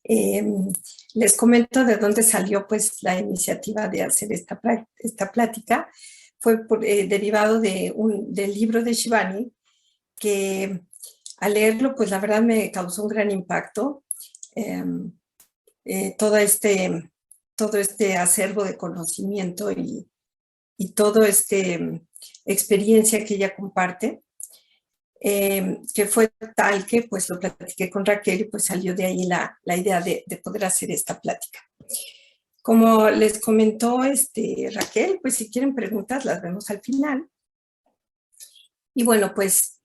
Eh, Les comento de dónde salió pues la iniciativa de hacer esta plática. Fue derivado del libro de Shivani, que al leerlo pues la verdad me causó un gran impacto. Eh, eh, todo, este, Todo este acervo de conocimiento y toda esta experiencia que ella comparte, que fue tal que pues lo platiqué con Raquel y pues salió de ahí la idea de poder hacer esta plática. Como les comentó Raquel, pues si quieren preguntas las vemos al final. Y bueno, pues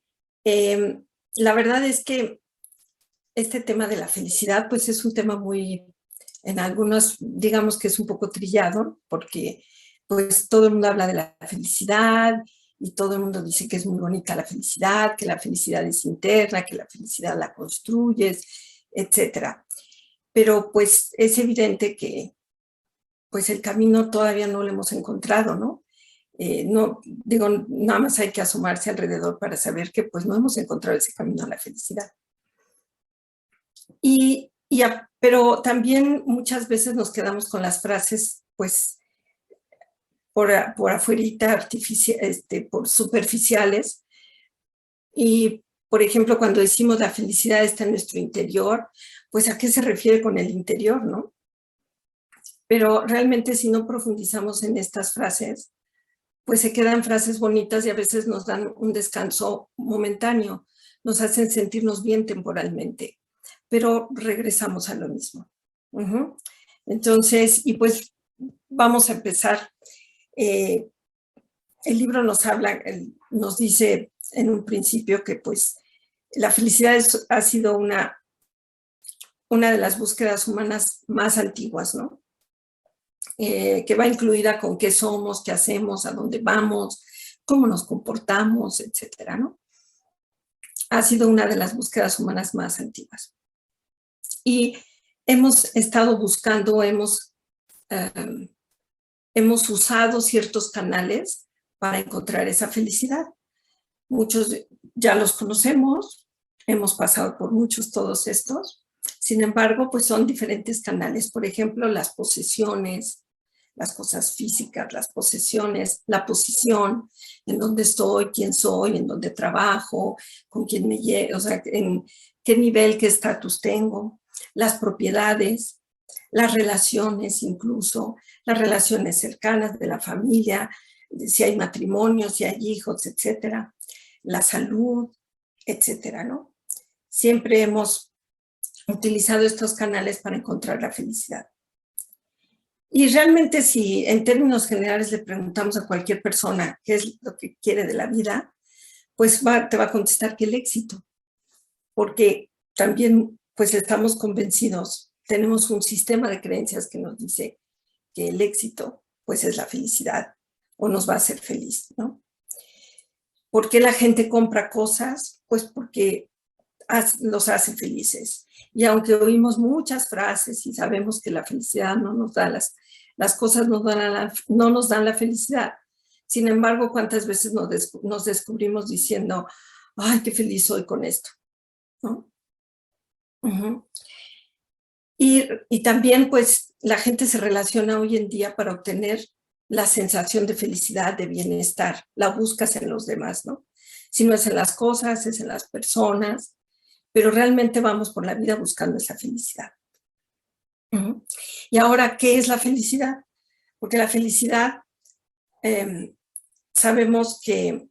la verdad es que este tema de la felicidad pues es un tema muy, en algunos digamos que es un poco trillado, porque pues todo el mundo habla de la felicidad y todo el mundo dice que es muy bonita la felicidad, que la felicidad es interna, que la felicidad la construyes, etcétera. Pero pues es evidente que pues el camino todavía no lo hemos encontrado, ¿no? No, digo, nada más hay que asomarse alrededor para saber que pues no hemos encontrado ese camino a la felicidad. Pero también muchas veces nos quedamos con las frases, pues, por afuerita, por superficiales. Y, por ejemplo, cuando decimos la felicidad está en nuestro interior, pues, ¿a qué se refiere con el interior, no? Pero realmente si no profundizamos en estas frases, pues se quedan frases bonitas y a veces nos dan un descanso momentáneo, nos hacen sentirnos bien temporalmente, pero regresamos a lo mismo. Entonces, y pues vamos a empezar. El libro nos habla, nos dice en un principio que pues la felicidad ha sido una de las búsquedas humanas más antiguas, ¿no? Que va incluida con qué somos, qué hacemos, a dónde vamos, cómo nos comportamos, etcétera, ¿no? Ha sido una de las búsquedas humanas más antiguas. Y hemos estado buscando, hemos usado ciertos canales para encontrar esa felicidad. Muchos ya los conocemos, hemos pasado por muchos todos estos. Sin embargo, pues son diferentes canales. Por ejemplo, las posesiones, las cosas físicas, las posesiones, la posición, en dónde estoy, quién soy, en dónde trabajo, con quién me llevo, o sea, en qué nivel, qué estatus tengo, las propiedades, las relaciones incluso, las relaciones cercanas de la familia, si hay matrimonio, si hay hijos, etcétera, la salud, etcétera, ¿no? Siempre hemos utilizado estos canales para encontrar la felicidad. Y realmente si en términos generales le preguntamos a cualquier persona qué es lo que quiere de la vida, pues te va a contestar que el éxito, porque también pues estamos convencidos, tenemos un sistema de creencias que nos dice que el éxito pues es la felicidad o nos va a hacer feliz, ¿no? ¿Por qué la gente compra cosas? Pues porque los hace felices. Y aunque oímos muchas frases y sabemos que la felicidad no nos da las cosas no nos dan la felicidad. Sin embargo, ¿cuántas veces nos descubrimos diciendo, ay, qué feliz soy con esto? ¿No? Y también, pues, la gente se relaciona hoy en día para obtener la sensación de felicidad, de bienestar. La buscas en los demás, ¿no? Si no es en las cosas, es en las personas, pero realmente vamos por la vida buscando esa felicidad. Y ahora, ¿qué es la felicidad? Porque la felicidad, sabemos que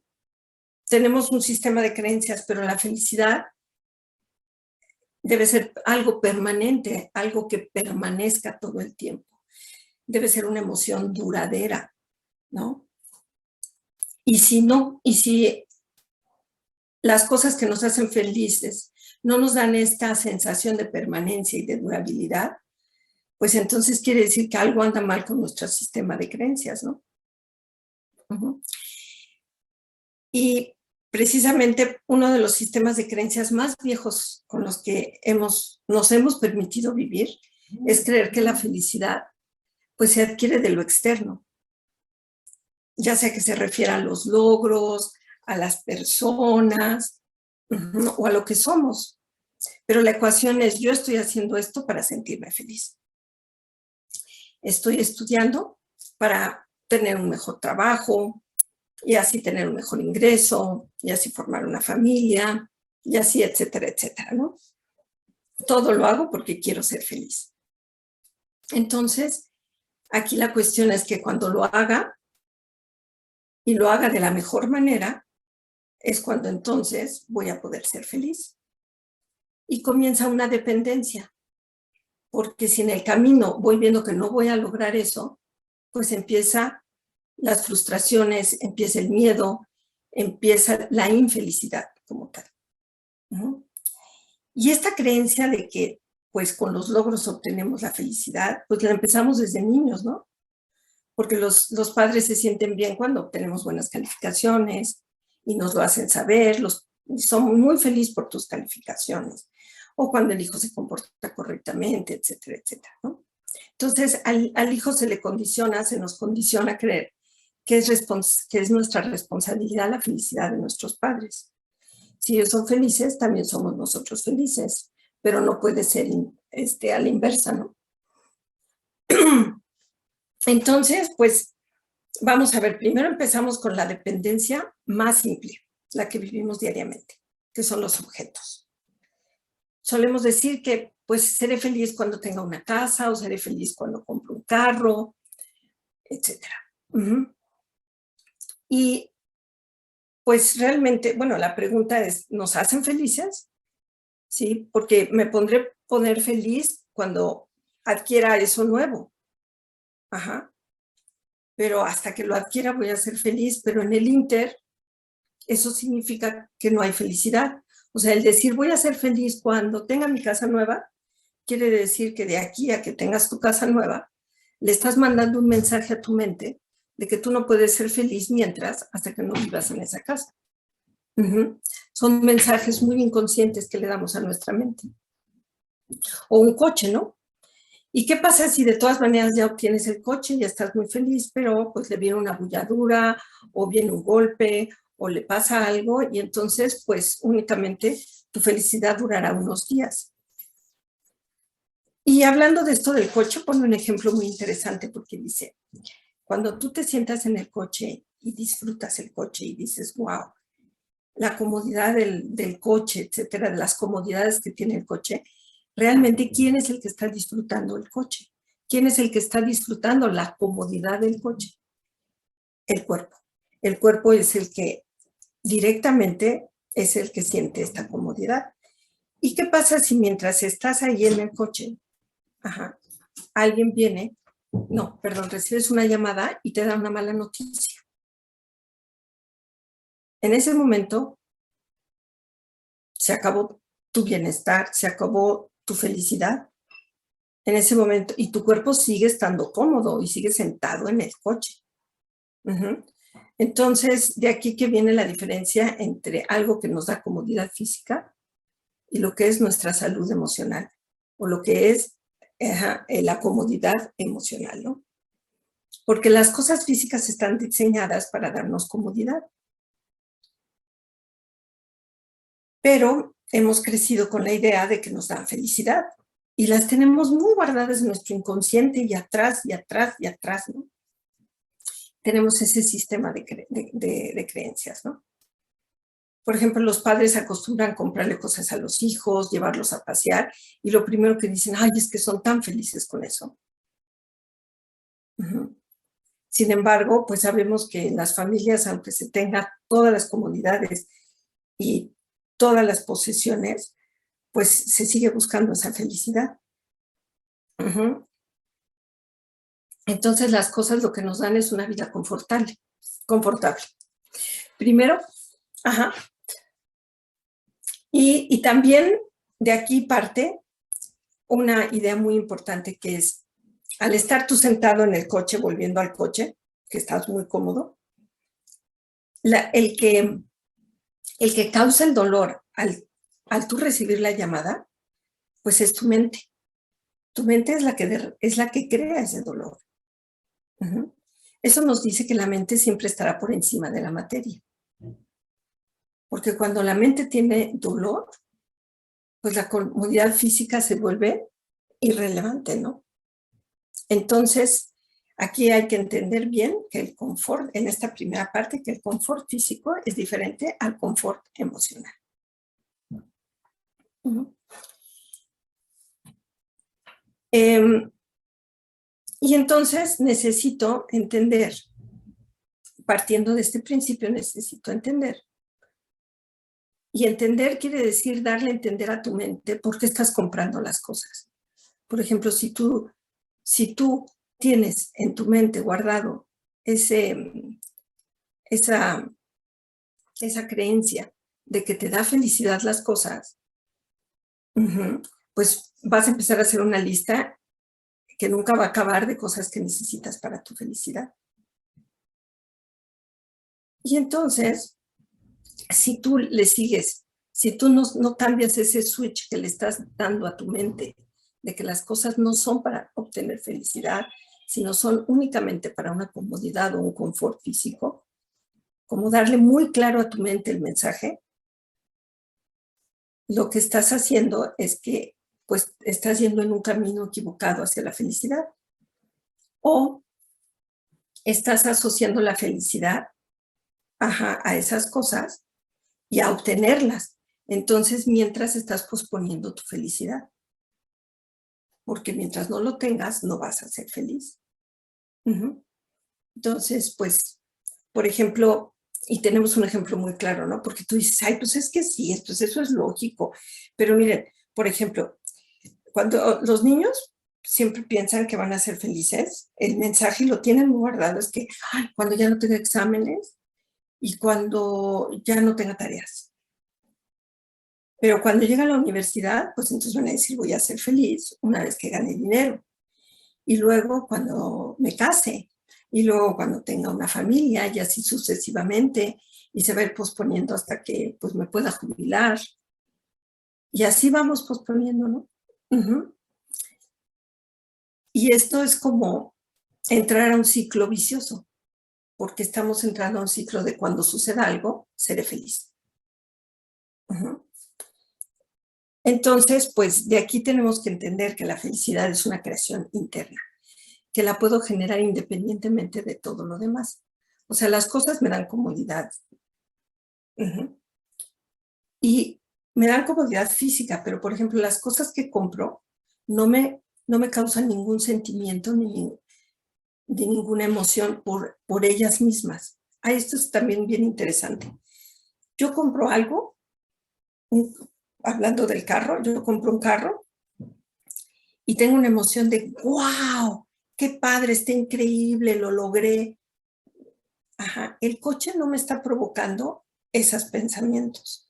tenemos un sistema de creencias, pero la felicidad debe ser algo permanente, algo que permanezca todo el tiempo. Debe ser una emoción duradera, ¿no? Y si las cosas que nos hacen felices no nos dan esta sensación de permanencia y de durabilidad, pues entonces quiere decir que algo anda mal con nuestro sistema de creencias, ¿no? Y precisamente uno de los sistemas de creencias más viejos con los que nos hemos permitido vivir es creer que la felicidad pues se adquiere de lo externo, ya sea que se refiera a los logros, a las personas o a lo que somos. Pero la ecuación es, yo estoy haciendo esto para sentirme feliz. Estoy estudiando para tener un mejor trabajo y así tener un mejor ingreso y así formar una familia y así, etcétera, etcétera, ¿no? Todo lo hago porque quiero ser feliz. Entonces, aquí la cuestión es que cuando lo haga y lo haga de la mejor manera, es cuando entonces voy a poder ser feliz. Y comienza una dependencia, porque si en el camino voy viendo que no voy a lograr eso, pues empieza las frustraciones, empieza el miedo, empieza la infelicidad como tal. ¿No? Y esta creencia de que pues con los logros obtenemos la felicidad, pues la empezamos desde niños, ¿no? Porque los padres se sienten bien cuando obtenemos buenas calificaciones y nos lo hacen saber, son muy felices por tus calificaciones, o cuando el hijo se comporta correctamente, etcétera, etcétera, ¿no? Entonces, al hijo se nos condiciona a creer que es nuestra responsabilidad la felicidad de nuestros padres. Si ellos son felices, también somos nosotros felices, pero no puede ser a la inversa, ¿no? Entonces, pues, vamos a ver, primero empezamos con la dependencia más simple, la que vivimos diariamente, que son los objetos. Solemos decir que, pues, seré feliz cuando tenga una casa, o seré feliz cuando compro un carro, etcétera. Y, pues, realmente, bueno, la pregunta es, ¿nos hacen felices? ¿Sí? Porque me pondré poner feliz cuando adquiera eso nuevo. Ajá. Pero hasta que lo adquiera voy a ser feliz, pero en el inter, eso significa que no hay felicidad. O sea, el decir voy a ser feliz cuando tenga mi casa nueva, quiere decir que de aquí a que tengas tu casa nueva, le estás mandando un mensaje a tu mente de que tú no puedes ser feliz mientras, hasta que no vivas en esa casa. Son mensajes muy inconscientes que le damos a nuestra mente. O un coche, ¿no? ¿Y qué pasa si de todas maneras ya obtienes el coche, ya estás muy feliz, pero pues le viene una bulladura o viene un golpe o le pasa algo y entonces pues únicamente tu felicidad durará unos días? Y hablando de esto del coche, pone un ejemplo muy interesante porque dice, cuando tú te sientas en el coche y disfrutas el coche y dices, wow, la comodidad del coche, etcétera, de las comodidades que tiene el coche, realmente, ¿quién es el que está disfrutando el coche? ¿Quién es el que está disfrutando la comodidad del coche? El cuerpo. El cuerpo es el que directamente es el que siente esta comodidad. ¿Y qué pasa si mientras estás ahí en el coche, alguien viene, recibes una llamada y te da una mala noticia? En ese momento se acabó tu bienestar, se acabó tu felicidad en ese momento y tu cuerpo sigue estando cómodo y sigue sentado en el coche. Entonces, de aquí que viene la diferencia entre algo que nos da comodidad física y lo que es nuestra salud emocional o lo que es la comodidad emocional, ¿no? Porque las cosas físicas están diseñadas para darnos comodidad. Pero hemos crecido con la idea de que nos dan felicidad y las tenemos muy guardadas en nuestro inconsciente y atrás, y atrás, y atrás, ¿no? Tenemos ese sistema de creencias, ¿no? Por ejemplo, los padres acostumbran comprarle cosas a los hijos, llevarlos a pasear, y lo primero que dicen, ay, es que son tan felices con eso. Sin embargo, pues sabemos que en las familias, aunque se tengan todas las comodidades y todas las posesiones, pues se sigue buscando esa felicidad. Entonces las cosas lo que nos dan es una vida confortable. Primero, y también de aquí parte una idea muy importante que es, al estar tú sentado en el coche, volviendo al coche, que estás muy cómodo, el que causa el dolor al tú recibir la llamada, pues es tu mente. Tu mente es la que crea ese dolor. Eso nos dice que la mente siempre estará por encima de la materia. Porque cuando la mente tiene dolor, pues la comodidad física se vuelve irrelevante, ¿no? Entonces, aquí hay que entender bien que el confort, en esta primera parte, que el confort físico es diferente al confort emocional. Y entonces necesito entender, partiendo de este principio, necesito entender. Y entender quiere decir darle a entender a tu mente por qué estás comprando las cosas. Por ejemplo, si tú tienes en tu mente guardado esa creencia de que te da felicidad las cosas, pues vas a empezar a hacer una lista que nunca va a acabar de cosas que necesitas para tu felicidad. Y entonces, si tú le sigues, si tú no cambias ese switch que le estás dando a tu mente, de que las cosas no son para obtener felicidad, sino son únicamente para una comodidad o un confort físico, como darle muy claro a tu mente el mensaje, lo que estás haciendo es que pues estás yendo en un camino equivocado hacia la felicidad. O estás asociando la felicidad a esas cosas y a obtenerlas. Entonces, mientras estás posponiendo tu felicidad. Porque mientras no lo tengas, no vas a ser feliz. Entonces, pues, por ejemplo, y tenemos un ejemplo muy claro, ¿no? Porque tú dices, ay, pues es que sí, pues eso es lógico. Pero miren, por ejemplo, cuando los niños siempre piensan que van a ser felices, el mensaje, y lo tienen guardado, es que ay, cuando ya no tenga exámenes y cuando ya no tenga tareas. Pero cuando llega a la universidad, pues entonces van a decir, voy a ser feliz una vez que gane dinero. Y luego cuando me case, y luego cuando tenga una familia, y así sucesivamente, y se va a ir posponiendo hasta que pues me pueda jubilar. Y así vamos posponiendo, ¿no? Y esto es como entrar a un ciclo vicioso, porque estamos entrando a un ciclo de cuando suceda algo, seré feliz. Entonces, pues de aquí tenemos que entender que la felicidad es una creación interna, que la puedo generar independientemente de todo lo demás. O sea, las cosas me dan comodidad. Y me dan comodidad física, pero por ejemplo, las cosas que compro no me causan ningún sentimiento ni de ninguna emoción por ellas mismas. Esto es también bien interesante. Yo compro algo, hablando del carro, yo compro un carro y tengo una emoción de, wow, qué padre, está increíble, lo logré. El coche no me está provocando esos pensamientos.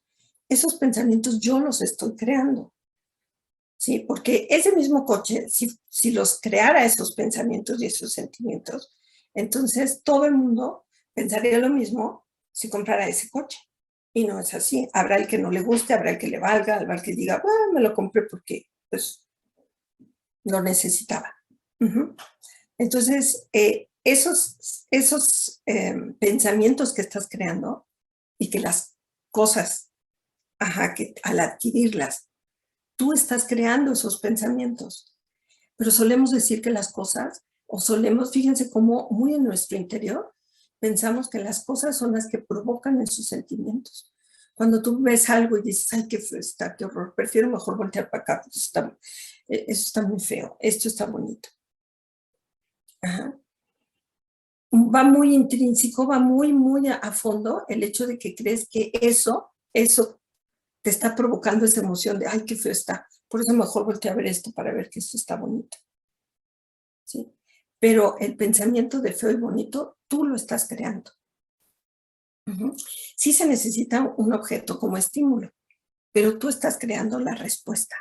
Esos pensamientos yo los estoy creando. Sí, porque ese mismo coche, si los creara esos pensamientos y esos sentimientos, entonces todo el mundo pensaría lo mismo si comprara ese coche. Y no es así. Habrá el que no le guste, habrá el que le valga, habrá el que diga, bueno, me lo compré porque pues lo necesitaba. Entonces, esos pensamientos que estás creando y que las cosas, que al adquirirlas, tú estás creando esos pensamientos. Pero solemos decir que las cosas, o solemos, fíjense cómo muy en nuestro interior, pensamos que las cosas son las que provocan esos sentimientos. Cuando tú ves algo y dices, ay, qué feo está, qué horror, prefiero mejor voltear para acá, eso está muy feo, esto está bonito. Va muy intrínseco, va muy, muy a fondo el hecho de que crees que eso te está provocando esa emoción de, ay, qué feo está. Por eso mejor volteé a ver esto para ver que esto está bonito. ¿Sí? Pero el pensamiento de feo y bonito, tú lo estás creando. Sí se necesita un objeto como estímulo, pero tú estás creando la respuesta.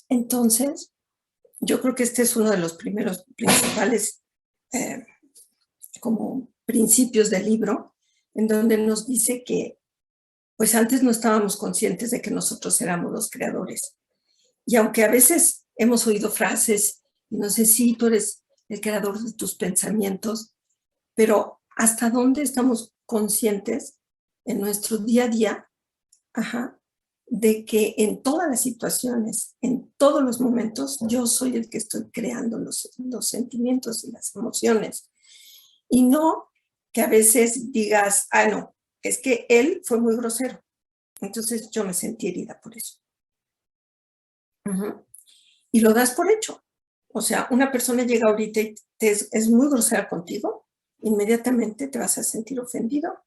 Entonces, yo creo que este es uno de los primeros principales como principios del libro, en donde nos dice que pues antes no estábamos conscientes de que nosotros éramos los creadores. Y aunque a veces hemos oído frases, y no sé si tú eres el creador de tus pensamientos, pero ¿hasta dónde estamos conscientes en nuestro día a día Ajá, de que en todas las situaciones, en todos los momentos, yo soy el que estoy creando los sentimientos y las emociones. Y no que a veces digas, ah, no, es que él fue muy grosero. Entonces yo me sentí herida por eso. Ujú. Y lo das por hecho. O sea, una persona llega ahorita y es muy grosera contigo, inmediatamente te vas a sentir ofendido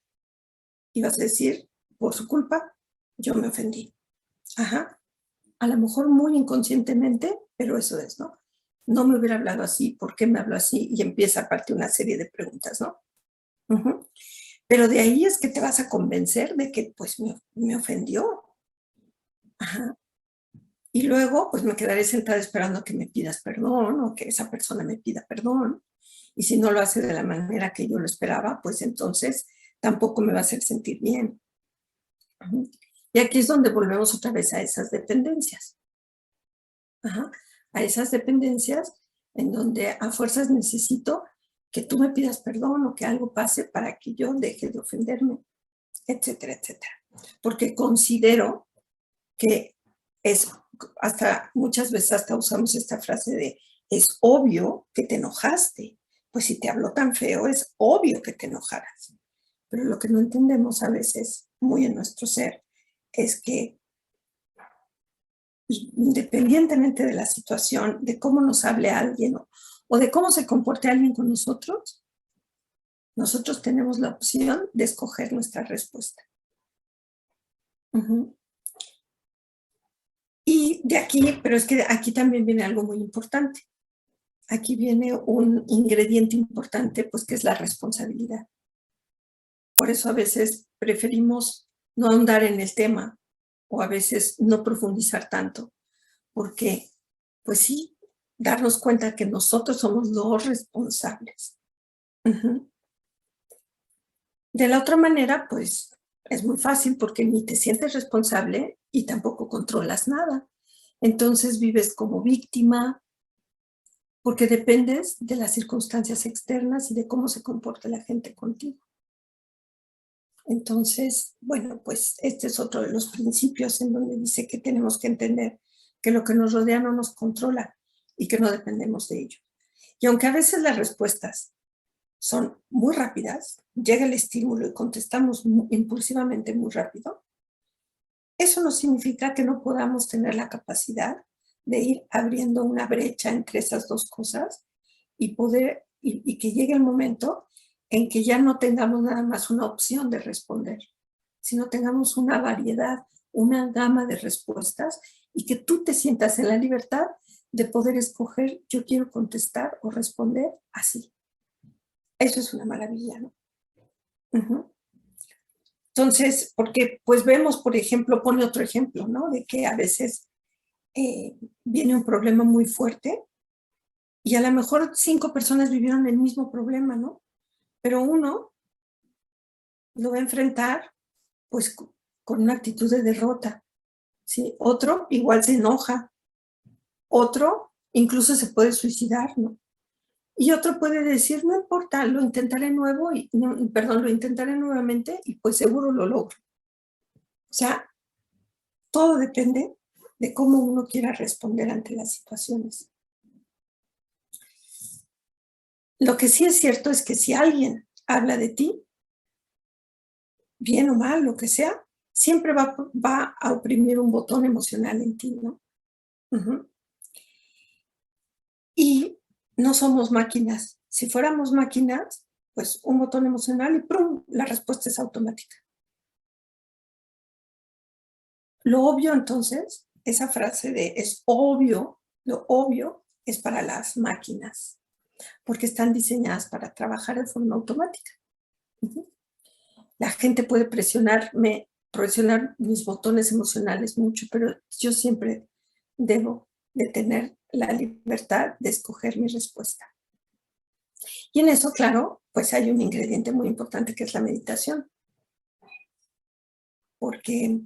y vas a decir, por su culpa, yo me ofendí. Ajá. A lo mejor muy inconscientemente, pero eso es, ¿no? No me hubiera hablado así, ¿por qué me habló así? Y empieza aparte una serie de preguntas, ¿no? Ujú. Pero de ahí es que te vas a convencer de que pues me ofendió. Ajá. Y luego pues me quedaré sentada esperando que me pidas perdón o que esa persona me pida perdón. Y si no lo hace de la manera que yo lo esperaba, pues entonces tampoco me va a hacer sentir bien. Ujú. Y aquí es donde volvemos otra vez a esas dependencias. Ajá. A esas dependencias en donde a fuerzas necesito que tú me pidas perdón o que algo pase para que yo deje de ofenderme, etcétera, etcétera. Porque considero que es, hasta muchas veces hasta usamos esta frase de, es obvio que te enojaste. Pues si te habló tan feo, es obvio que te enojaras. Pero lo que no entendemos a veces, muy en nuestro ser, es que independientemente de la situación, de cómo nos hable alguien o de cómo se comporte alguien con nosotros tenemos la opción de escoger nuestra respuesta. Uh-huh. Y de aquí, pero es que aquí también viene algo muy importante. Aquí viene un ingrediente importante, pues que es la responsabilidad. Por eso a veces preferimos no ahondar en el tema o a veces no profundizar tanto, porque, pues sí, darnos cuenta que nosotros somos los responsables. Uh-huh. De la otra manera, pues es muy fácil porque ni te sientes responsable y tampoco controlas nada. Entonces vives como víctima porque dependes de las circunstancias externas y de cómo se comporta la gente contigo. Entonces, bueno, pues este es otro de los principios en donde dice que tenemos que entender que lo que nos rodea no nos controla y que no dependemos de ello. Y aunque a veces las respuestas son muy rápidas, llega el estímulo y contestamos impulsivamente muy rápido, eso no significa que no podamos tener la capacidad de ir abriendo una brecha entre esas dos cosas y poder, y que llegue el momento en que ya no tengamos nada más una opción de responder, sino tengamos una variedad, una gama de respuestas y que tú te sientas en la libertad de poder escoger, yo quiero contestar o responder así. Eso es una maravilla, ¿no? Uh-huh. Entonces, porque pues vemos, por ejemplo, pone otro ejemplo, ¿no? De que a veces viene un problema muy fuerte y a lo mejor 5 personas vivieron el mismo problema, ¿no? Pero uno lo va a enfrentar pues con una actitud de derrota, ¿sí? Otro igual se enoja, otro incluso se puede suicidar, ¿no? Y otro puede decir, no importa, lo intentaré nuevo y, no, perdón, lo intentaré nuevamente y pues seguro lo logro. O sea, todo depende de cómo uno quiera responder ante las situaciones. Lo que sí es cierto es que si alguien habla de ti, bien o mal, lo que sea, siempre va a oprimir un botón emocional en ti, ¿no? Uh-huh. Y no somos máquinas. Si fuéramos máquinas, pues un botón emocional y ¡prum! La respuesta es automática. Lo obvio entonces, esa frase de es obvio, lo obvio es para las máquinas, porque están diseñadas para trabajar de forma automática. Uh-huh. La gente puede presionar mis botones emocionales mucho, pero yo siempre debo de tener la libertad de escoger mi respuesta. Y en eso, claro, pues hay un ingrediente muy importante que es la meditación, porque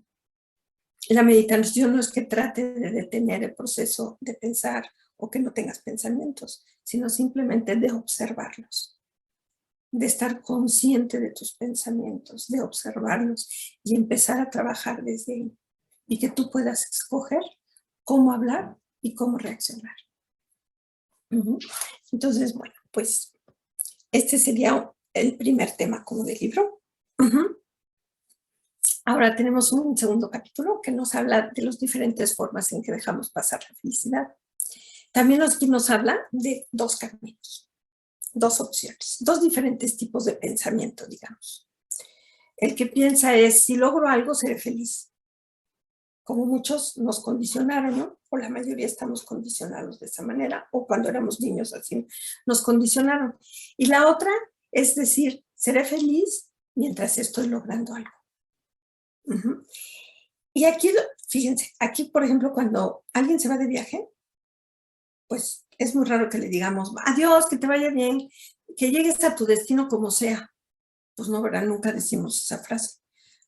la meditación no es que trate de detener el proceso de pensar o que no tengas pensamientos, sino simplemente de observarlos. de estar consciente de tus pensamientos, de observarlos y empezar a trabajar desde ahí. Y que tú puedas escoger cómo hablar y cómo reaccionar. Entonces, bueno, pues este sería el primer tema como del libro. Ahora tenemos un segundo capítulo que nos habla de las diferentes formas en que dejamos pasar la felicidad. También nos habla de dos caminos, dos opciones, dos diferentes tipos de pensamiento, digamos. El que piensa es, si logro algo, seré feliz. Como muchos nos condicionaron, ¿no? O la mayoría estamos condicionados de esa manera, o cuando éramos niños así nos condicionaron. Y la otra es decir, seré feliz mientras estoy logrando algo. Y aquí, fíjense, aquí por ejemplo, cuando alguien se va de viaje, pues es muy raro que le digamos, adiós, que te vaya bien, que llegues a tu destino como sea. Pues no, ¿verdad? Nunca decimos esa frase.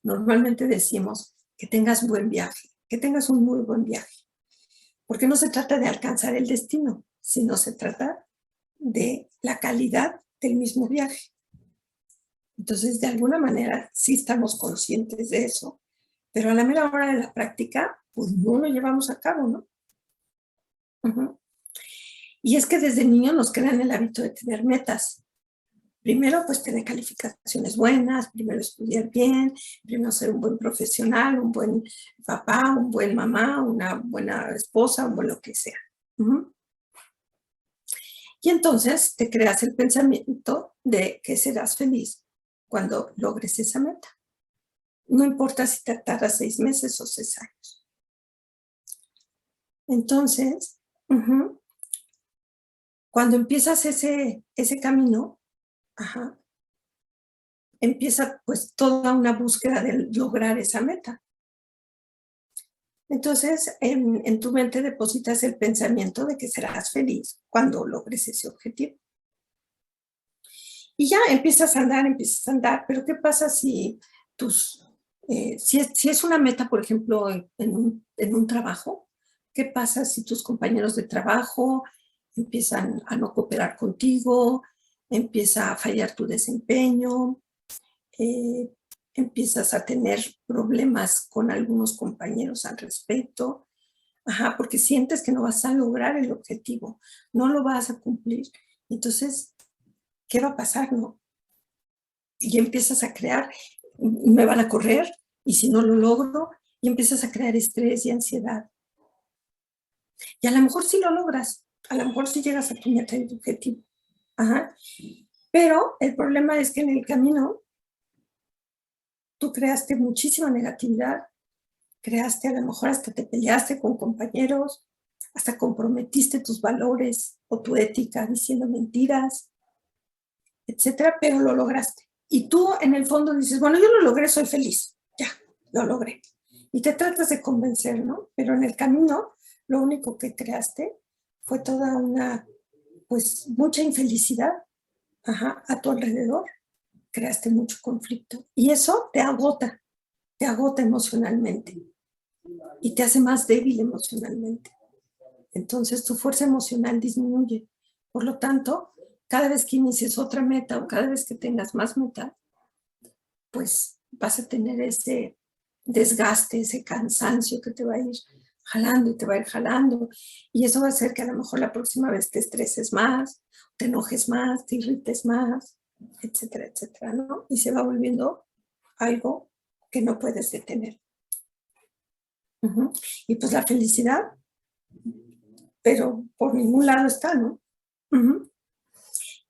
Normalmente decimos que tengas buen viaje, que tengas un muy buen viaje. Porque no se trata de alcanzar el destino, sino se trata de la calidad del mismo viaje. Entonces, de alguna manera, sí estamos conscientes de eso, pero a la mera hora de la práctica, pues no lo llevamos a cabo, ¿no? Y es que desde niño nos crean el hábito de tener metas. Primero, pues tener calificaciones buenas, primero estudiar bien, primero ser un buen profesional, un buen papá, un buen mamá, una buena esposa, un buen lo que sea. Y entonces te creas el pensamiento de que serás feliz cuando logres esa meta. No importa si te tardas 6 meses o 6 años. Entonces, cuando empiezas ese camino, empieza pues toda una búsqueda de lograr esa meta. Entonces, en tu mente depositas el pensamiento de que serás feliz cuando logres ese objetivo. Y ya empiezas a andar, pero ¿qué pasa si si es una meta, por ejemplo, en un trabajo? ¿Qué pasa si tus compañeros de trabajo empiezan a no cooperar contigo, empieza a fallar tu desempeño, empiezas a tener problemas con algunos compañeros al respecto? Porque sientes que no vas a lograr el objetivo, no lo vas a cumplir. Entonces, ¿qué va a pasar, no? Y empiezas a crear, me van a correr, y si no lo logro, y empiezas a crear estrés y ansiedad. Y a lo mejor sí lo logras, a lo mejor sí llegas a tu meta y tu objetivo. Pero el problema es que en el camino tú creaste muchísima negatividad, creaste, a lo mejor hasta te peleaste con compañeros, hasta comprometiste tus valores o tu ética diciendo mentiras, etcétera, pero lo lograste. Y tú en el fondo dices, bueno, yo lo logré, soy feliz, ya, lo logré. Y te tratas de convencer, ¿no? Pero en el camino, lo único que creaste fue toda una, pues, mucha infelicidad a tu alrededor. Creaste mucho conflicto. Y eso te agota emocionalmente y te hace más débil emocionalmente. Entonces tu fuerza emocional disminuye. Por lo tanto, cada vez que inicies otra meta o cada vez que tengas más metas, pues vas a tener ese desgaste, ese cansancio que te va a ir jalando y te va a ir jalando. Y eso va a hacer que a lo mejor la próxima vez te estreses más, te enojes más, te irrites más, etcétera, etcétera, ¿no? Y se va volviendo algo que no puedes detener. Y pues la felicidad, pero por ningún lado está, ¿no?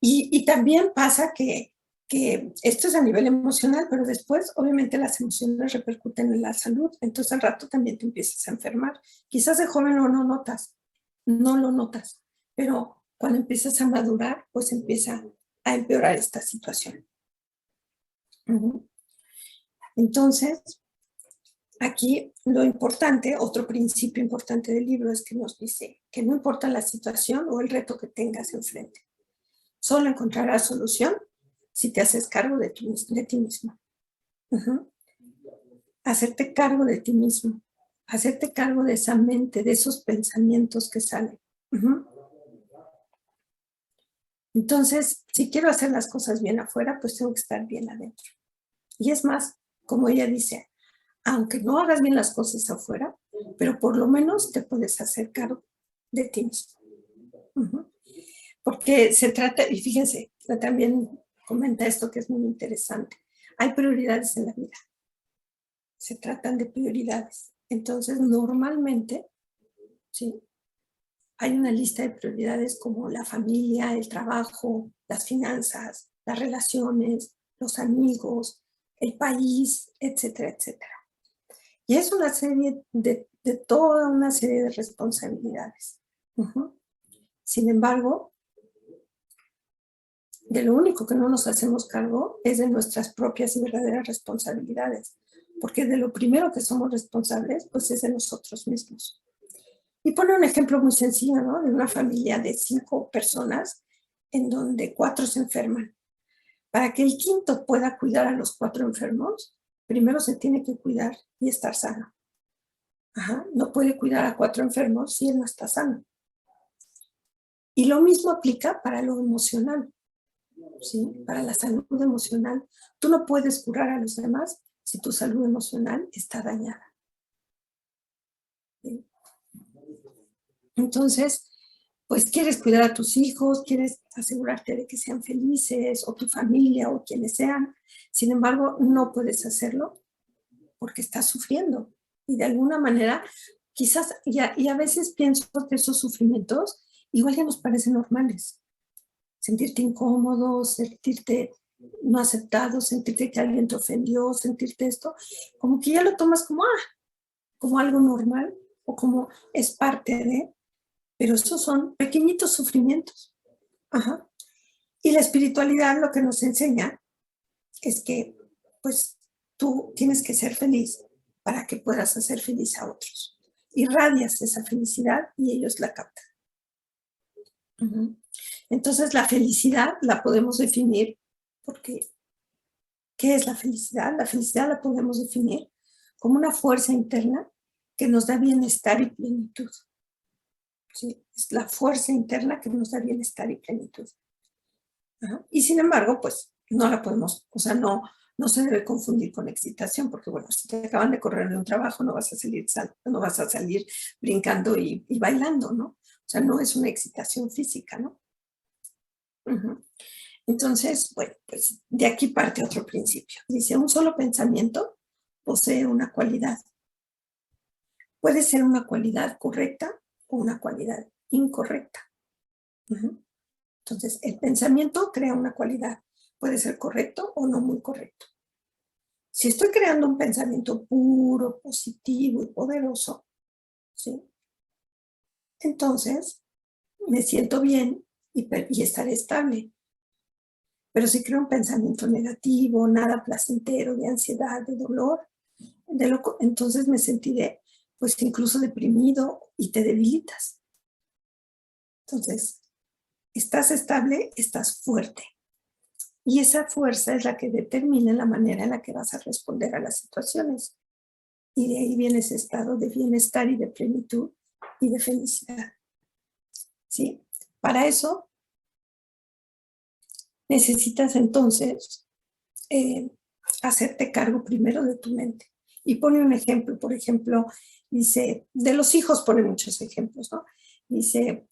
Y también pasa que esto es a nivel emocional, pero después obviamente las emociones repercuten en la salud, entonces al rato también te empiezas a enfermar. Quizás de joven no lo notas, pero cuando empiezas a madurar, pues empieza a empeorar esta situación. Entonces, aquí lo importante, otro principio importante del libro es que nos dice que no importa la situación o el reto que tengas enfrente, solo encontrarás solución si te haces cargo de ti mismo. Hacerte cargo de ti mismo, hacerte cargo de esa mente, de esos pensamientos que salen. Entonces, si quiero hacer las cosas bien afuera, pues tengo que estar bien adentro. Y es más, como ella dice, aunque no hagas bien las cosas afuera, pero por lo menos te puedes hacer cargo de ti mismo. Porque se trata, y fíjense, también comenta esto que es muy interesante, hay prioridades en la vida, se tratan de prioridades. Entonces, normalmente, ¿sí?, hay una lista de prioridades como la familia, el trabajo, las finanzas, las relaciones, los amigos, el país, etcétera, etcétera. Y es una serie de toda una serie de responsabilidades. Sin embargo, de lo único que no nos hacemos cargo es de nuestras propias y verdaderas responsabilidades, porque de lo primero que somos responsables, pues es de nosotros mismos. Y pone un ejemplo muy sencillo, ¿no? De una familia de 5 personas en donde 4 se enferman. Para que el quinto pueda cuidar a los 4 enfermos, primero se tiene que cuidar y estar sano. No puede cuidar a 4 enfermos si él no está sano. Y lo mismo aplica para lo emocional, ¿sí? Para la salud emocional. Tú no puedes curar a los demás si tu salud emocional está dañada. ¿Sí? Entonces, pues quieres cuidar a tus hijos, quieres asegurarte de que sean felices, o tu familia, o quienes sean. Sin embargo, no puedes hacerlo porque estás sufriendo. Y de alguna manera, quizás, y a veces pienso que esos sufrimientos igual ya nos parecen normales. Sentirte incómodo, sentirte no aceptado, sentirte que alguien te ofendió, sentirte esto, como que ya lo tomas como, como algo normal, o como es parte de, pero esos son pequeñitos sufrimientos. Y la espiritualidad lo que nos enseña es que, pues, tú tienes que ser feliz para que puedas hacer feliz a otros. Irradias esa felicidad y ellos la captan. Entonces, la felicidad la podemos definir porque, ¿qué es la felicidad? La felicidad la podemos definir como una fuerza interna que nos da bienestar y plenitud. ¿Sí? Es la fuerza interna que nos da bienestar y plenitud. Y sin embargo, pues no la podemos, o sea, no se debe confundir con excitación, porque bueno, si te acaban de correr de un trabajo, no vas a salir brincando y bailando, ¿no? O sea, no es una excitación física, ¿no? Entonces, bueno, pues de aquí parte otro principio. Dice, un solo pensamiento posee una cualidad. Puede ser una cualidad correcta o una cualidad incorrecta. Entonces, el pensamiento crea una cualidad. Puede ser correcto o no muy correcto. Si estoy creando un pensamiento puro, positivo y poderoso, ¿sí?, entonces me siento bien y estaré estable. Pero si creo un pensamiento negativo, nada placentero, de ansiedad, de dolor, entonces me sentiré pues incluso deprimido y te debilitas. Entonces, estás estable, estás fuerte. Y esa fuerza es la que determina la manera en la que vas a responder a las situaciones. Y de ahí viene ese estado de bienestar y de plenitud y de felicidad. ¿Sí? Para eso necesitas entonces hacerte cargo primero de tu mente. Y pone un ejemplo, por ejemplo, dice, de los hijos pone muchos ejemplos, ¿no? Dice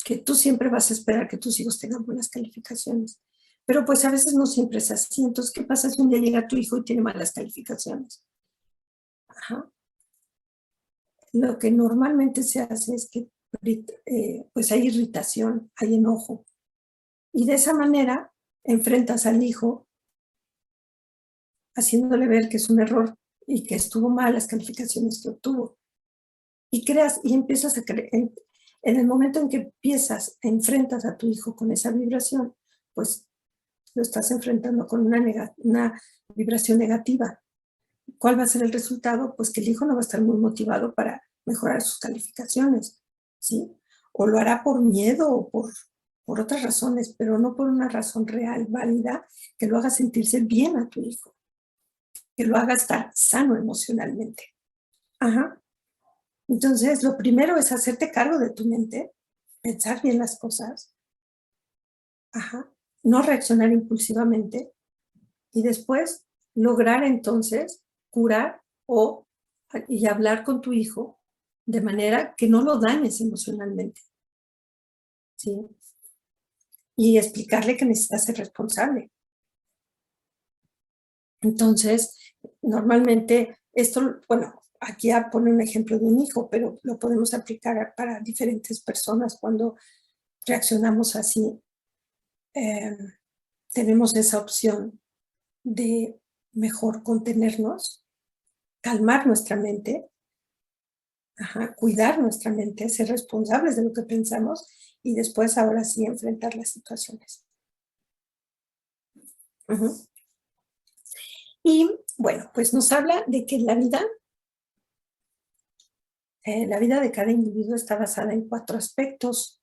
que tú siempre vas a esperar que tus hijos tengan buenas calificaciones, pero pues a veces no siempre es así. Entonces, ¿qué pasa si un día llega tu hijo y tiene malas calificaciones? Lo que normalmente se hace es que pues hay irritación, hay enojo, y de esa manera enfrentas al hijo haciéndole ver que es un error y que estuvo mal las calificaciones que obtuvo. Y empiezas a creer, en el momento en que enfrentas a tu hijo con esa vibración, pues lo estás enfrentando con una vibración negativa. ¿Cuál va a ser el resultado? Pues que el hijo no va a estar muy motivado para mejorar sus calificaciones, ¿sí? O lo hará por miedo o por otras razones, pero no por una razón real, válida, que lo haga sentirse bien a tu hijo, que lo haga estar sano emocionalmente. Entonces, lo primero es hacerte cargo de tu mente, pensar bien las cosas, Ajá. No reaccionar impulsivamente y después lograr entonces curar y hablar con tu hijo de manera que no lo dañes emocionalmente, ¿sí? Y explicarle que necesita ser responsable. Entonces, normalmente esto, bueno, aquí pone un ejemplo de un hijo, pero lo podemos aplicar para diferentes personas cuando reaccionamos así. Tenemos esa opción de mejor contenernos, calmar nuestra mente, cuidar nuestra mente, ser responsables de lo que pensamos y después ahora sí enfrentar las situaciones. Y bueno, pues nos habla de que la vida de cada individuo está basada en 4 aspectos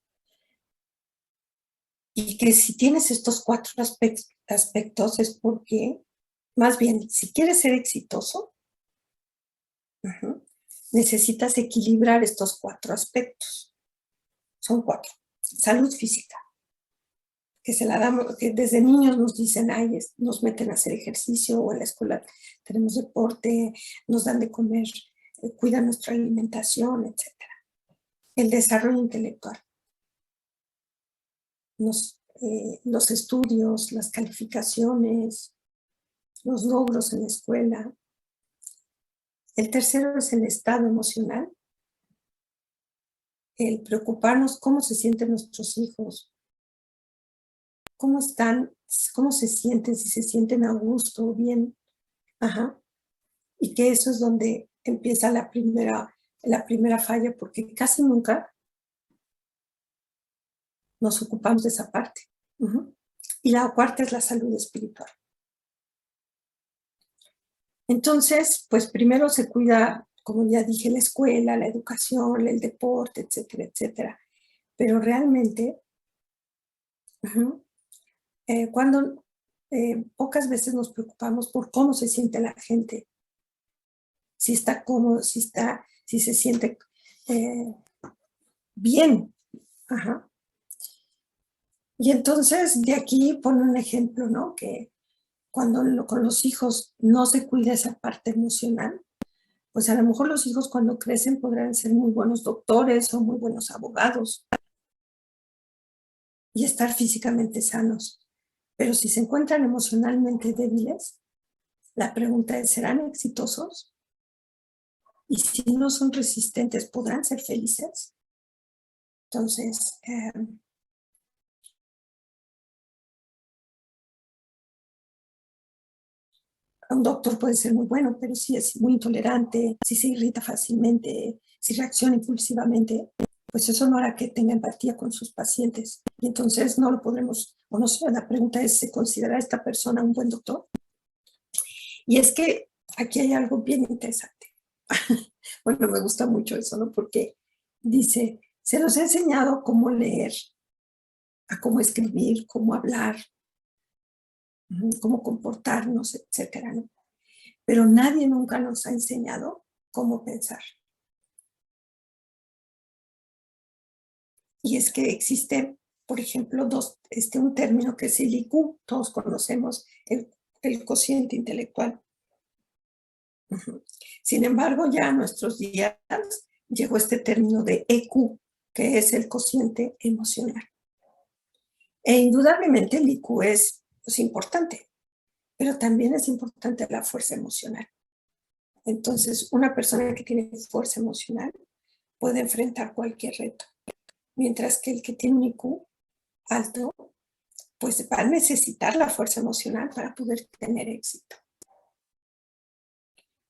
y que si tienes estos 4 aspectos es porque, más bien, si quieres ser exitoso, necesitas equilibrar estos 4 aspectos. Son 4. Salud física, que se la damos, que desde niños nos dicen, nos meten a hacer ejercicio o en la escuela tenemos deporte, nos dan de comer, cuidan nuestra alimentación, etc. El desarrollo intelectual, los estudios, las calificaciones, los logros en la escuela. El tercero es el estado emocional, el preocuparnos cómo se sienten nuestros hijos, cómo están, cómo se sienten, si se sienten a gusto o bien. Y que eso es donde empieza la primera falla, porque casi nunca nos ocupamos de esa parte. Y la cuarta es la salud espiritual. Entonces, pues primero se cuida, como ya dije, la escuela, la educación, el deporte, etcétera, etcétera. Pero realmente, cuando pocas veces nos preocupamos por cómo se siente la gente, si está cómodo, si se siente bien. Y entonces de aquí pone un ejemplo, ¿no? Que cuando con los hijos no se cuida esa parte emocional, pues a lo mejor los hijos cuando crecen podrán ser muy buenos doctores o muy buenos abogados y estar físicamente sanos. Pero si se encuentran emocionalmente débiles, la pregunta es, ¿serán exitosos? Y si no son resistentes, ¿podrán ser felices? Entonces, un doctor puede ser muy bueno, pero si es muy intolerante, si se irrita fácilmente, si reacciona impulsivamente, pues eso no hará que tenga empatía con sus pacientes. Y entonces no lo podremos, o no sé, la pregunta es, ¿se considera esta persona un buen doctor? Y es que aquí hay algo bien interesante. Bueno, me gusta mucho eso, ¿no? Porque dice, se nos ha enseñado cómo leer, a cómo escribir, cómo hablar, cómo comportarnos, etcétera, ¿no? Pero nadie nunca nos ha enseñado cómo pensar. Y es que existe, por ejemplo, un término que es el IQ, todos conocemos el cociente intelectual. Sin embargo, ya a nuestros días llegó este término de EQ, que es el cociente emocional. E indudablemente el IQ es importante, pero también es importante la fuerza emocional. Entonces, una persona que tiene fuerza emocional puede enfrentar cualquier reto, mientras que el que tiene un IQ alto, pues va a necesitar la fuerza emocional para poder tener éxito.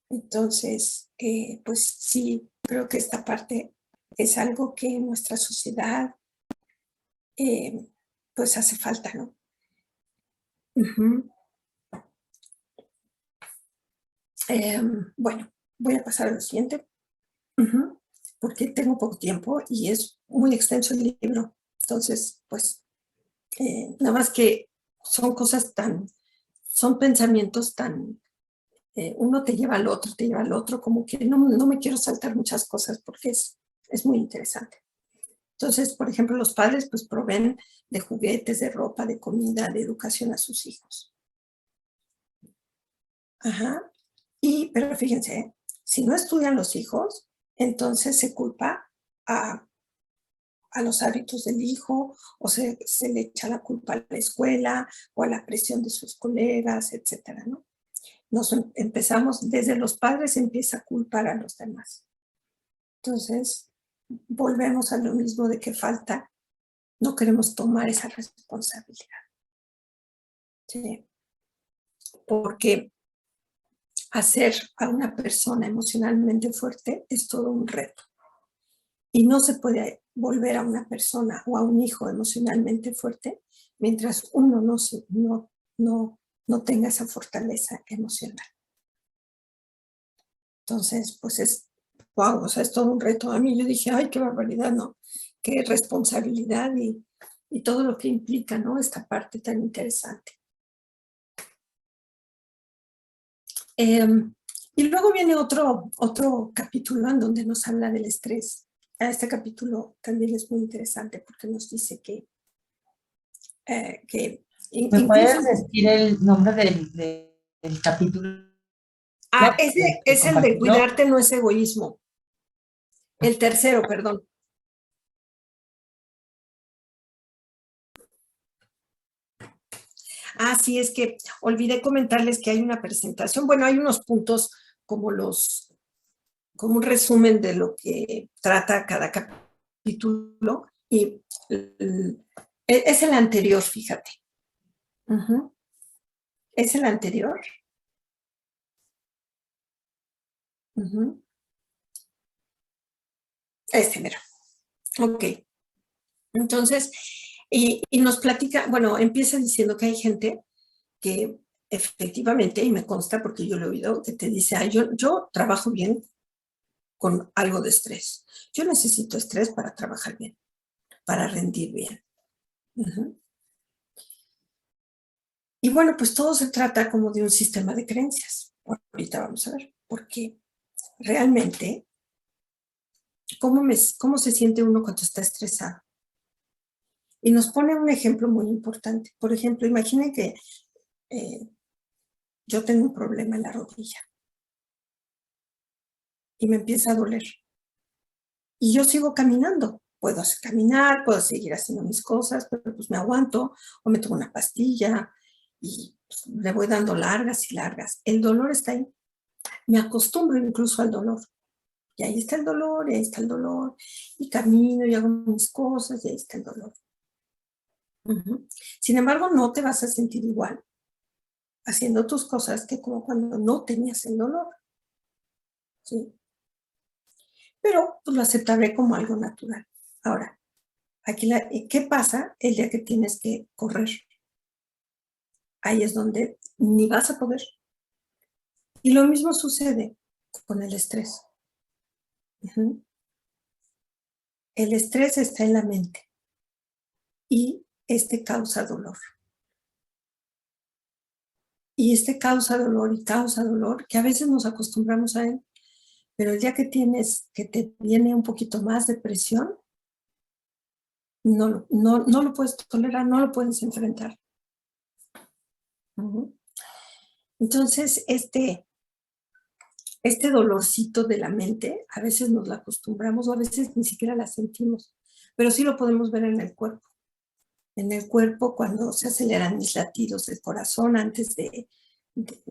Entonces, pues sí, creo que esta parte es algo que en nuestra sociedad pues hace falta, ¿no? Bueno, voy a pasar a lo siguiente, porque tengo poco tiempo y es muy extenso el libro. Entonces, pues, nada más que son son pensamientos tan, uno te lleva al otro, como que no me quiero saltar muchas cosas porque es muy interesante. Entonces, por ejemplo, los padres pues proveen de juguetes, de ropa, de comida, de educación a sus hijos. Ajá. Pero fíjense, si no estudian los hijos, entonces se culpa a los hábitos del hijo, o se le echa la culpa a la escuela o a la presión de sus colegas, etcétera, ¿no? Empezamos, desde los padres empieza a culpar a los demás. Entonces, volvemos a lo mismo de que falta, no queremos tomar esa responsabilidad. ¿Sí? Porque hacer a una persona emocionalmente fuerte es todo un reto. Y no se puede volver a una persona o a un hijo emocionalmente fuerte mientras uno no tenga esa fortaleza emocional. Entonces, pues wow, o sea, es todo un reto. A mí yo dije, ay, qué barbaridad, ¿no? Qué responsabilidad y todo lo que implica, ¿no? Esta parte tan interesante. Y luego viene otro capítulo en donde nos habla del estrés. Este capítulo también es muy interesante porque nos dice que ¿Me puedes decir el nombre del capítulo ese que es el de compartió? cuidarte no es egoísmo. El tercero, perdón. Sí, es que olvidé comentarles que hay una presentación. Bueno, hay unos puntos como un resumen de lo que trata cada capítulo y es el anterior, fíjate. Es el anterior. Mira. Ok. Entonces, y nos platica, bueno, empieza diciendo que hay gente que efectivamente, y me consta porque yo lo he oído, que te dice, yo trabajo bien con algo de estrés. Yo necesito estrés para trabajar bien, para rendir bien. Y bueno, pues todo se trata como de un sistema de creencias. Ahorita vamos a ver, porque realmente, ¿cómo se siente uno cuando está estresado? Y nos pone un ejemplo muy importante. Por ejemplo, imaginen que yo tengo un problema en la rodilla y me empieza a doler. Y yo sigo caminando. Puedo caminar, puedo seguir haciendo mis cosas, pero pues me aguanto o me tomo una pastilla y pues, le voy dando largas y largas. El dolor está ahí. Me acostumbro incluso al dolor. Y ahí está el dolor, y ahí está el dolor. Y camino y hago mis cosas y ahí está el dolor. Sin embargo, no te vas a sentir igual haciendo tus cosas que como cuando no tenías el dolor. ¿Sí? Pero pues lo aceptaré como algo natural. Ahora, aquí ¿qué pasa el día que tienes que correr? Ahí es donde ni vas a poder. Y lo mismo sucede con el estrés. El estrés está en la mente y causa dolor. Y causa dolor y causa dolor que a veces nos acostumbramos a él, pero el día que te viene un poquito más de presión, no lo puedes tolerar, no lo puedes enfrentar. Entonces, este dolorcito de la mente, a veces nos la acostumbramos o a veces ni siquiera la sentimos, pero sí lo podemos ver en el cuerpo. En el cuerpo cuando se aceleran mis latidos del corazón antes de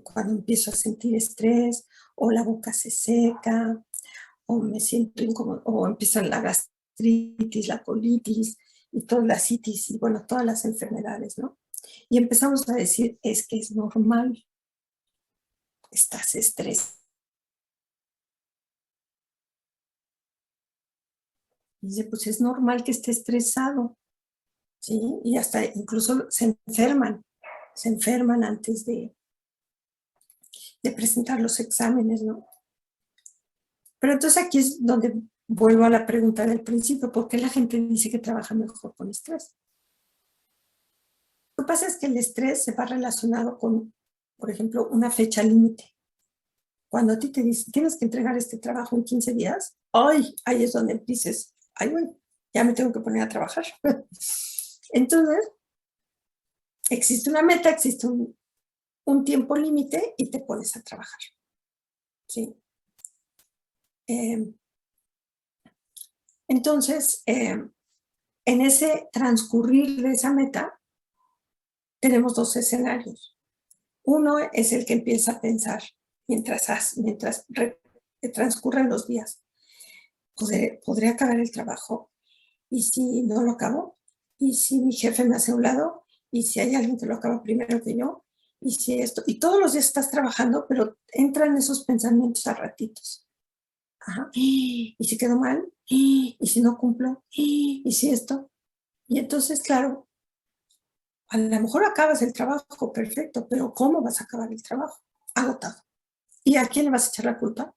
cuando empiezo a sentir estrés, o la boca se seca, o me siento incómodo, o empiezan la gastritis, la colitis, y toda la citis, y bueno, todas las enfermedades, ¿no? Y empezamos a decir, es que es normal, estás estresado. Y dice, pues es normal que esté estresado, ¿sí? Y hasta incluso se enferman antes de presentar los exámenes, ¿no? Pero entonces aquí es donde vuelvo a la pregunta del principio, ¿por qué la gente dice que trabaja mejor con estrés? Lo que pasa es que el estrés se va relacionado con, por ejemplo, una fecha límite. Cuando a ti te dicen, tienes que entregar este trabajo en 15 días, ahí es donde dices, ay, güey, ya me tengo que poner a trabajar. Entonces, existe una meta, existe un tiempo límite y te pones a trabajar. ¿Sí? Entonces, en ese transcurrir de esa meta, tenemos dos escenarios. Uno es el que empieza a pensar mientras transcurren los días. ¿Podré acabar el trabajo? ¿Y si no lo acabo? ¿Y si mi jefe me hace a un lado? ¿Y si hay alguien que lo acaba primero que yo? ¿Y si esto? Y todos los días estás trabajando, pero entran esos pensamientos a ratitos. Ajá. ¿Y si quedó mal? ¿Y si no cumplo? ¿Y si esto? Y entonces, claro, a lo mejor acabas el trabajo, perfecto, pero ¿cómo vas a acabar el trabajo? Agotado. ¿Y a quién le vas a echar la culpa?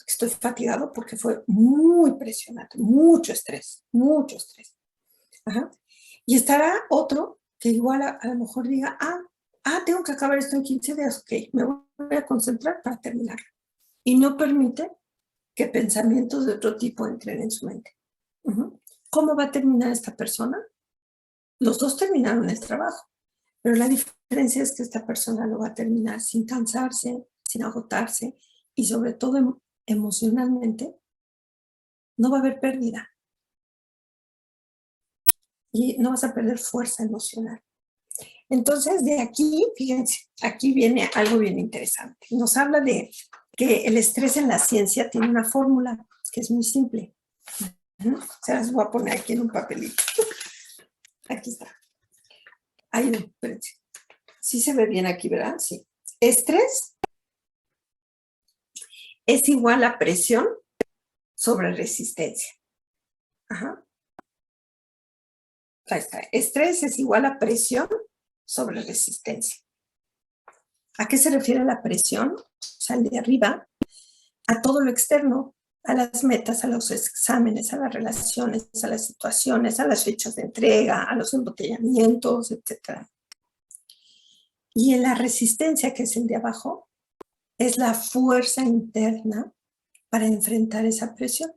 Estoy fatigado porque fue muy presionante, mucho estrés, mucho estrés. Ajá. Y estará otro que igual a lo mejor diga, tengo que acabar esto en 15 días, ok, me voy a concentrar para terminarlo. Y no permite que pensamientos de otro tipo entren en su mente. ¿Cómo va a terminar esta persona? Los dos terminaron el trabajo, pero la diferencia es que esta persona lo va a terminar sin cansarse, sin agotarse y sobre todo emocionalmente no va a haber pérdida. Y no vas a perder fuerza emocional. Entonces, de aquí, fíjense, aquí viene algo bien interesante. Nos habla de que el estrés en la ciencia tiene una fórmula que es muy simple. Se las voy a poner aquí en un papelito. Aquí está. Ahí, espérense. Sí se ve bien aquí, ¿verdad? Sí. Estrés es igual a presión sobre resistencia. Ajá. Ahí está. Estrés es igual a presión sobre resistencia. ¿A qué se refiere la presión? O sea, el de arriba, a todo lo externo, a las metas, a los exámenes, a las relaciones, a las situaciones, a las fechas de entrega, a los embotellamientos, etc. Y en la resistencia, que es el de abajo, es la fuerza interna para enfrentar esa presión.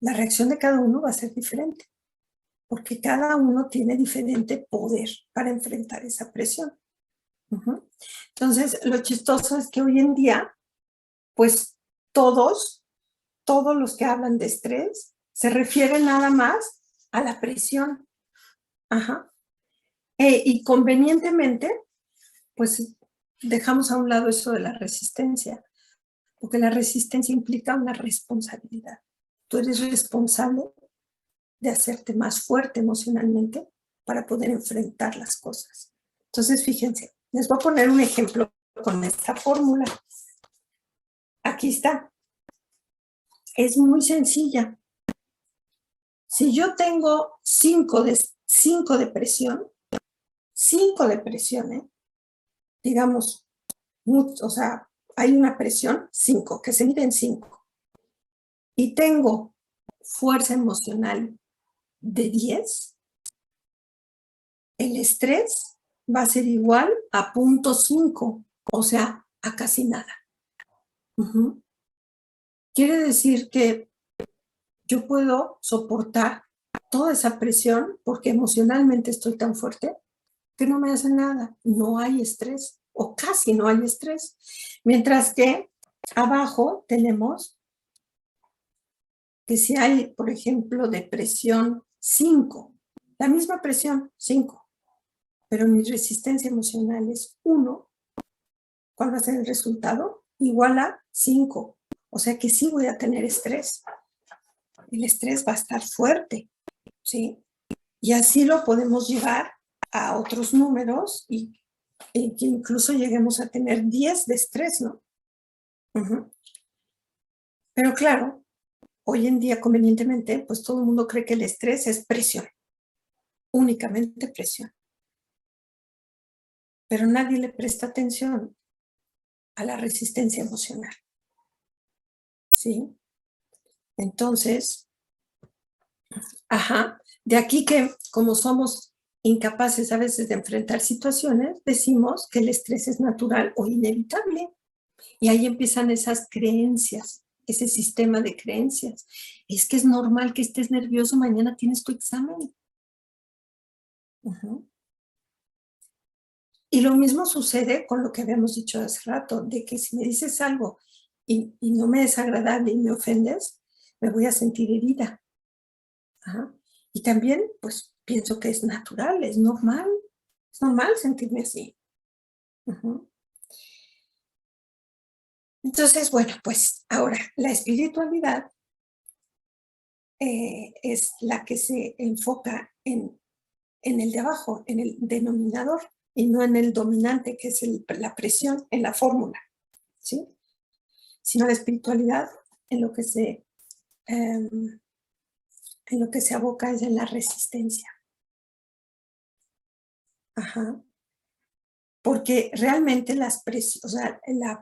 La reacción de cada uno va a ser diferente, porque cada uno tiene diferente poder para enfrentar esa presión. Entonces, lo chistoso es que hoy en día, pues todos los que hablan de estrés se refieren nada más a la presión. Ajá. Y convenientemente, pues dejamos a un lado eso de la resistencia, porque la resistencia implica una responsabilidad. Tú eres responsable de hacerte más fuerte emocionalmente para poder enfrentar las cosas. Entonces, fíjense, les voy a poner un ejemplo con esta fórmula. Aquí está. Es muy sencilla. Si yo tengo 5 de presión, 5 de presión, digamos, o sea, hay una presión 5, que se mide en 5, y tengo fuerza emocional de 10, el estrés va a ser igual a 0.5, o sea, a casi nada. Quiere decir que yo puedo soportar toda esa presión porque emocionalmente estoy tan fuerte que no me hace nada, no hay estrés o casi no hay estrés. Mientras que abajo tenemos que si hay, por ejemplo, de presión 5, la misma presión 5, pero mi resistencia emocional es 1, ¿cuál va a ser el resultado? Igual a 5. O sea que sí voy a tener estrés. El estrés va a estar fuerte, ¿sí? Y así lo podemos llevar a otros números y que incluso lleguemos a tener 10 de estrés, ¿no? Pero claro, hoy en día convenientemente, pues todo el mundo cree que el estrés es presión, únicamente presión. Pero nadie le presta atención a la resistencia emocional, ¿sí? Entonces, de aquí que como somos incapaces a veces de enfrentar situaciones, decimos que el estrés es natural o inevitable. Y ahí empiezan esas creencias ese sistema de creencias. Es que es normal que estés nervioso, mañana tienes tu examen. Uh-huh. Y lo mismo sucede con lo que habíamos dicho hace rato, de que si me dices algo y no me es agradable y me ofendes, me voy a sentir herida. Ajá. Y también, pues, pienso que es natural, es normal sentirme así. Uh-huh. Entonces, bueno, pues ahora la espiritualidad es la que se enfoca en el de abajo, en el denominador, y no en el dominante, que es la presión en la fórmula, ¿sí? Sino la espiritualidad en lo que se aboca es en la resistencia. Ajá. Porque realmente la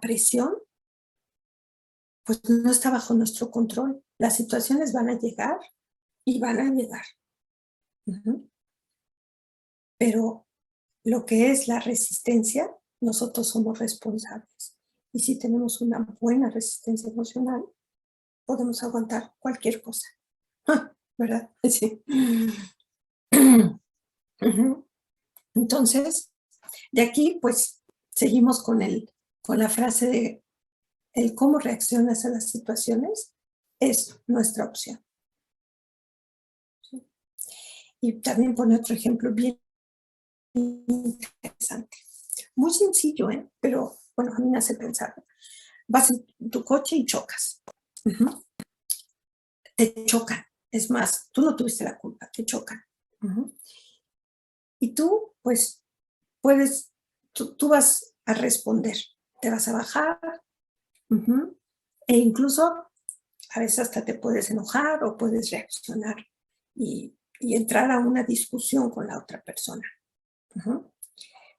presión pues no está bajo nuestro control. Las situaciones van a llegar y van a llegar. Uh-huh. Pero lo que es la resistencia, nosotros somos responsables. Y si tenemos una buena resistencia emocional, podemos aguantar cualquier cosa. ¿Verdad? Sí. Uh-huh. Entonces, de aquí, pues, seguimos con la frase de el cómo reaccionas a las situaciones es nuestra opción. ¿Sí? Y también pone otro ejemplo bien interesante. Muy sencillo, pero bueno, a mí me hace pensar. Vas en tu coche y chocas. Uh-huh. Te chocan. Es más, tú no tuviste la culpa, te chocan. Uh-huh. Y tú, pues, tú vas a responder. Te vas a bajar. Uh-huh. E incluso a veces hasta te puedes enojar o puedes reaccionar y entrar a una discusión con la otra persona. Uh-huh.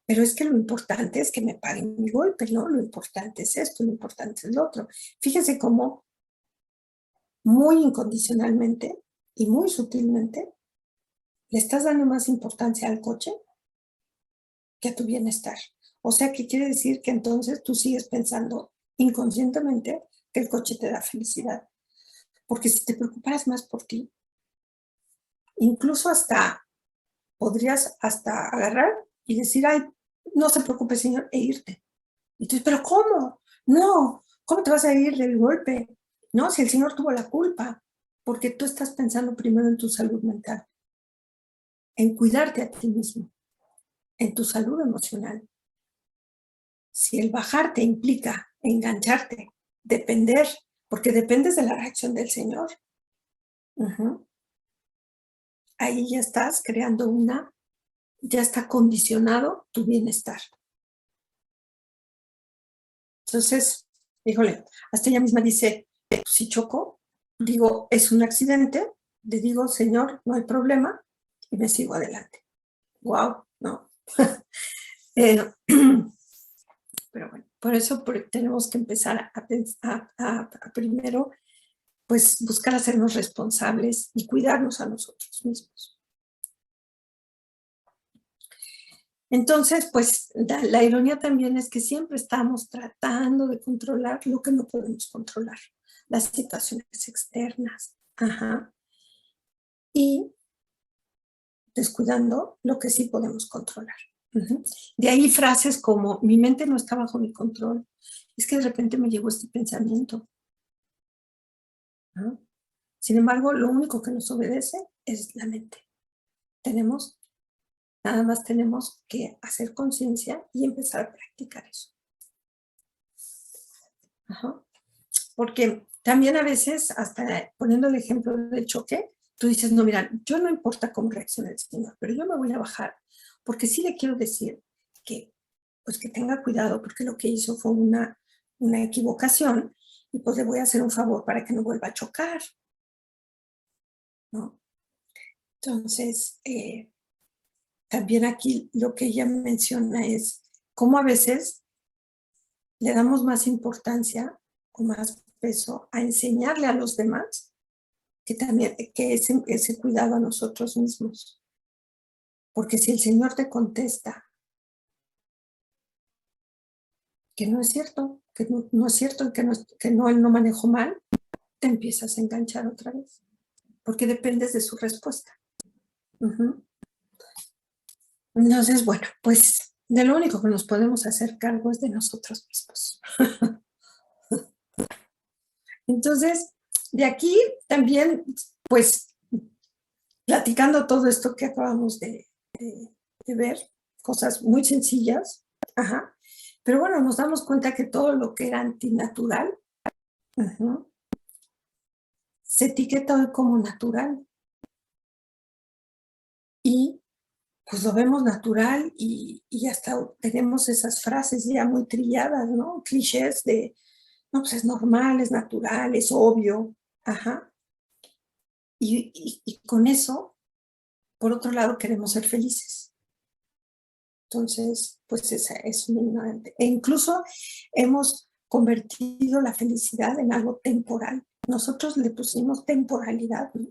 Pero es que lo importante es que me paguen mi golpe, ¿no? Lo importante es esto, lo importante es lo otro. Fíjense cómo muy incondicionalmente y muy sutilmente le estás dando más importancia al coche que a tu bienestar. O sea, ¿qué quiere decir? Que entonces tú sigues pensando inconscientemente que el coche te da felicidad. Porque si te preocuparas más por ti, incluso podrías hasta agarrar y decir, ay, no se preocupe, señor, e irte. Y tú dices, pero ¿cómo? No, ¿cómo te vas a ir del golpe? No, si el señor tuvo la culpa, porque tú estás pensando primero en tu salud mental, en cuidarte a ti mismo, en tu salud emocional. Si el bajarte implica engancharte, depender, porque dependes de la reacción del señor, uh-huh, ahí ya estás creando ya está condicionado tu bienestar. Entonces, híjole, hasta ella misma dice, si choco, digo, es un accidente, le digo, señor, no hay problema, y me sigo adelante. Wow, no. Pero bueno, por eso tenemos que empezar a primero, pues, buscar hacernos responsables y cuidarnos a nosotros mismos. Entonces, pues, la ironía también es que siempre estamos tratando de controlar lo que no podemos controlar, las situaciones externas. Ajá. Y descuidando lo que sí podemos controlar. Uh-huh. De ahí frases como, mi mente no está bajo mi control. Es que de repente me llegó este pensamiento. ¿No? Sin embargo, lo único que nos obedece es la mente. Nada más tenemos que hacer conciencia y empezar a practicar eso. Ajá. Porque también a veces, hasta poniendo el ejemplo del choque, tú dices, no, mira, yo no importa cómo reaccione el señor, pero yo me voy a bajar, porque sí le quiero decir que, pues que tenga cuidado, porque lo que hizo fue una equivocación, y pues le voy a hacer un favor para que no vuelva a chocar, ¿no? Entonces, también aquí lo que ella menciona es cómo a veces le damos más importancia o más peso a enseñarle a los demás que ese cuidado a nosotros mismos. Porque si el Señor te contesta que no es cierto, que no es cierto, que no, él no manejó mal, te empiezas a enganchar otra vez, porque dependes de su respuesta. Entonces, bueno, pues de lo único que nos podemos hacer cargo es de nosotros mismos. Entonces, de aquí también, pues, platicando todo esto que acabamos de ver, cosas muy sencillas, pero bueno, nos damos cuenta que todo lo que era antinatural se etiqueta hoy como natural. Y pues lo vemos natural y hasta tenemos esas frases ya muy trilladas, ¿no? Clichés de, no, pues es normal, es natural, es obvio, Y con eso, por otro lado, queremos ser felices. Entonces, pues esa es un ignorante. E incluso hemos convertido la felicidad en algo temporal. Nosotros le pusimos temporalidad, ¿no?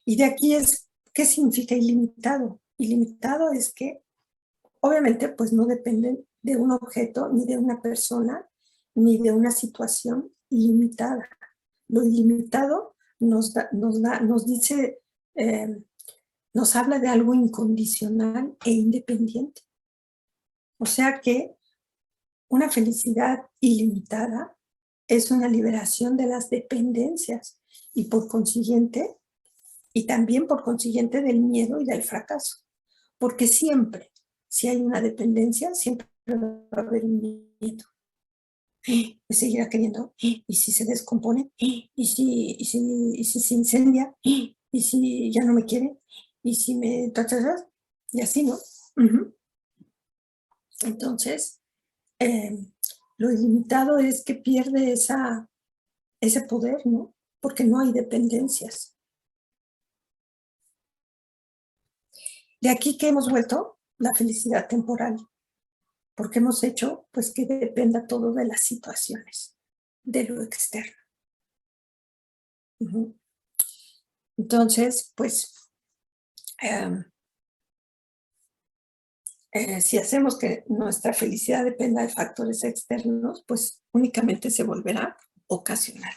Y de aquí es, ¿qué significa ilimitado? Ilimitado es que, obviamente, pues no dependen de un objeto, ni de una persona, ni de una situación ilimitada. Lo ilimitado nos dice, nos habla de algo incondicional e independiente. O sea que una felicidad ilimitada es una liberación de las dependencias y por consiguiente, y también por consiguiente del miedo y del fracaso. Porque siempre, si hay una dependencia, siempre va a haber un miedo. Me seguirá queriendo, y si se descompone, y si se incendia, y si ya no me quiere, y si me... Y así, ¿no? Entonces, lo ilimitado es que pierde ese poder, ¿no? Porque no hay dependencias. De aquí que hemos vuelto la felicidad temporal, porque hemos hecho pues que dependa todo de las situaciones, de lo externo. Entonces, pues, si hacemos que nuestra felicidad dependa de factores externos, pues únicamente se volverá ocasional.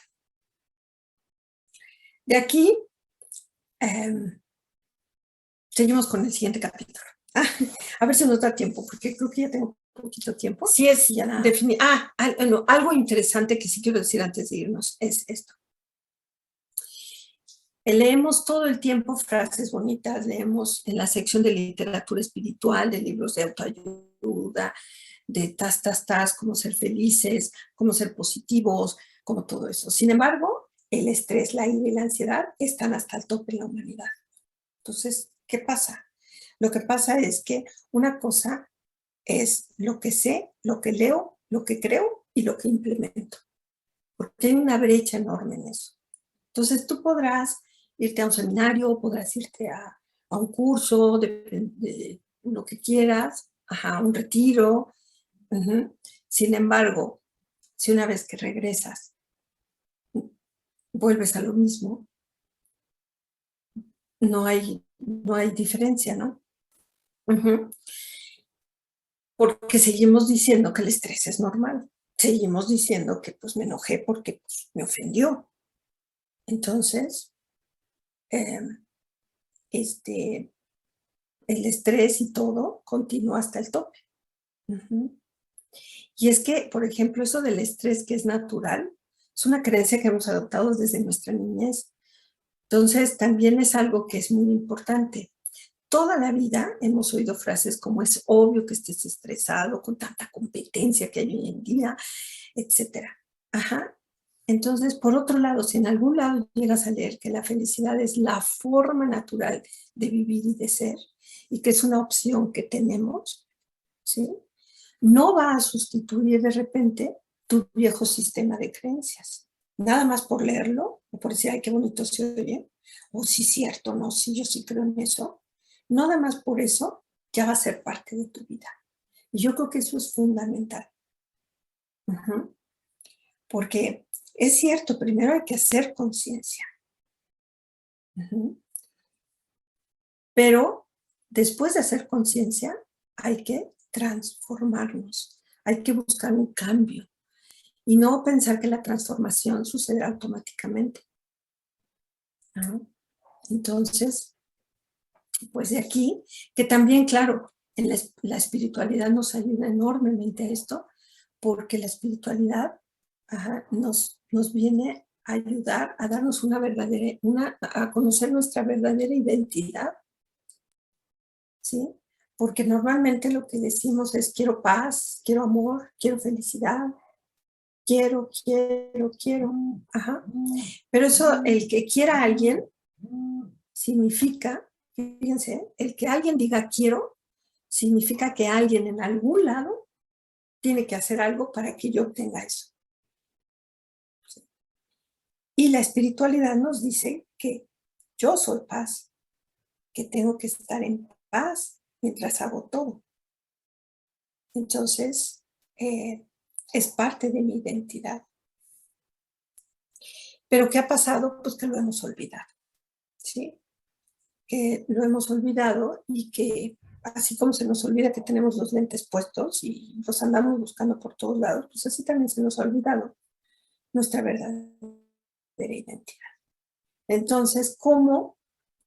De aquí, seguimos con el siguiente capítulo. A ver si nos da tiempo, porque creo que ya tengo poquito tiempo. Sí, es ya definir. No, algo interesante que sí quiero decir antes de irnos es esto. Leemos todo el tiempo frases bonitas, leemos en la sección de literatura espiritual, de libros de autoayuda, de cómo ser felices, cómo ser positivos, como todo eso. Sin embargo, el estrés, la ira y la ansiedad están hasta el tope en la humanidad. Entonces, ¿qué pasa? Lo que pasa es que una cosa es lo que sé, lo que leo, lo que creo y lo que implemento. Porque hay una brecha enorme en eso. Entonces, tú podrás irte a un seminario, podrás irte a un curso de lo que quieras, a un retiro. Sin embargo, si una vez que regresas vuelves a lo mismo, no hay diferencia, ¿no? Porque seguimos diciendo que el estrés es normal. Seguimos diciendo que pues me enojé porque pues, me ofendió. Entonces, el estrés y todo continúa hasta el tope. Y es que, por ejemplo, eso del estrés que es natural, es una creencia que hemos adoptado desde nuestra niñez. Entonces, también es algo que es muy importante. Toda la vida hemos oído frases como es obvio que estés estresado con tanta competencia que hay hoy en día, etcétera. Entonces, por otro lado, si en algún lado llegas a leer que la felicidad es la forma natural de vivir y de ser, y que es una opción que tenemos, ¿sí? No va a sustituir de repente tu viejo sistema de creencias. Nada más por leerlo, o por decir, ay, qué bonito se oye, o sí, cierto, no, sí, yo sí creo en eso. Nada más por eso ya va a ser parte de tu vida. Y yo creo que eso es fundamental. Porque es cierto, primero hay que hacer conciencia. Pero después de hacer conciencia, hay que transformarnos, hay que buscar un cambio. y no pensar que la transformación sucederá automáticamente. Entonces, pues de aquí, que también, claro, en la espiritualidad nos ayuda enormemente a esto, porque la espiritualidad nos viene a ayudar a darnos a conocer nuestra verdadera identidad, ¿sí? Porque normalmente lo que decimos es quiero paz, quiero amor, quiero felicidad, quiero. Pero eso, el que quiera a alguien, significa, fíjense, el que alguien diga quiero, significa que alguien en algún lado tiene que hacer algo para que yo obtenga eso. Y la espiritualidad nos dice que yo soy paz, que tengo que estar en paz mientras hago todo. Entonces, es parte de mi identidad. Pero ¿qué ha pasado? Pues que lo hemos olvidado, ¿sí? Que lo hemos olvidado y que así como se nos olvida que tenemos los lentes puestos y los andamos buscando por todos lados, pues así también se nos ha olvidado nuestra verdadera identidad. Entonces, ¿cómo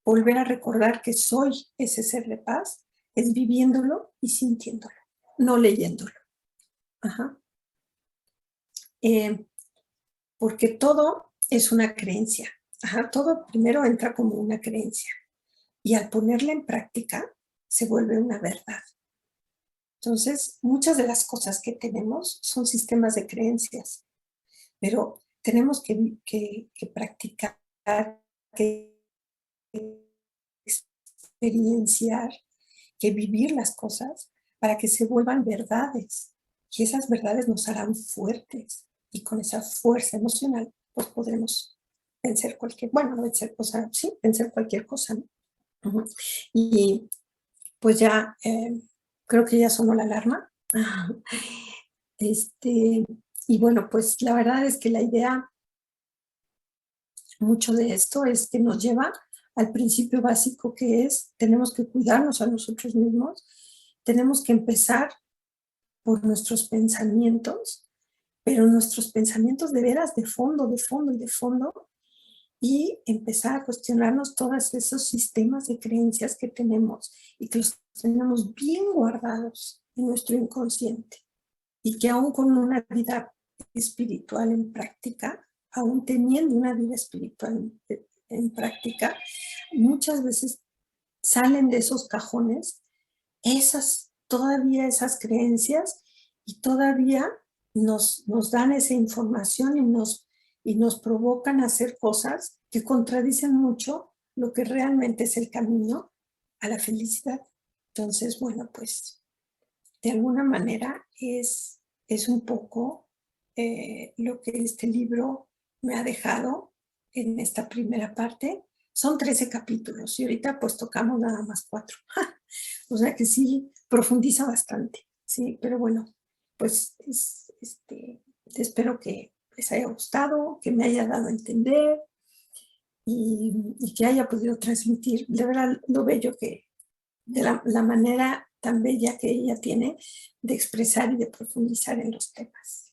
volver a recordar que soy ese ser de paz? Es viviéndolo y sintiéndolo, no leyéndolo. Porque todo es una creencia. Todo primero entra como una creencia y al ponerla en práctica se vuelve una verdad. Entonces, muchas de las cosas que tenemos son sistemas de creencias, pero tenemos que practicar, que experienciar, que vivir las cosas para que se vuelvan verdades. Y esas verdades nos harán fuertes. Y con esa fuerza emocional, pues podremos vencer cualquier, bueno, vencer, o sea, sí, vencer cualquier cosa, ¿no? Y pues ya, creo que ya sonó la alarma. Y bueno, pues la verdad es que la idea, mucho de esto es que nos lleva al principio básico que es, tenemos que cuidarnos a nosotros mismos, tenemos que empezar por nuestros pensamientos, pero nuestros pensamientos de veras de fondo, y empezar a cuestionarnos todos esos sistemas de creencias que tenemos y que los tenemos bien guardados en nuestro inconsciente y que aún con una vida espiritual en práctica, aún teniendo una vida espiritual en práctica, muchas veces salen de esos cajones todavía esas creencias y todavía nos dan esa información y nos provocan a hacer cosas que contradicen mucho lo que realmente es el camino a la felicidad. Entonces, bueno, pues de alguna manera es un poco lo que este libro me ha dejado en esta primera parte. Son 13 capítulos y ahorita pues tocamos nada más 4. O sea que sí, profundiza bastante, sí, pero bueno, pues espero que les haya gustado, que me haya dado a entender y que haya podido transmitir de verdad lo bello que, de la manera tan bella que ella tiene de expresar y de profundizar en los temas.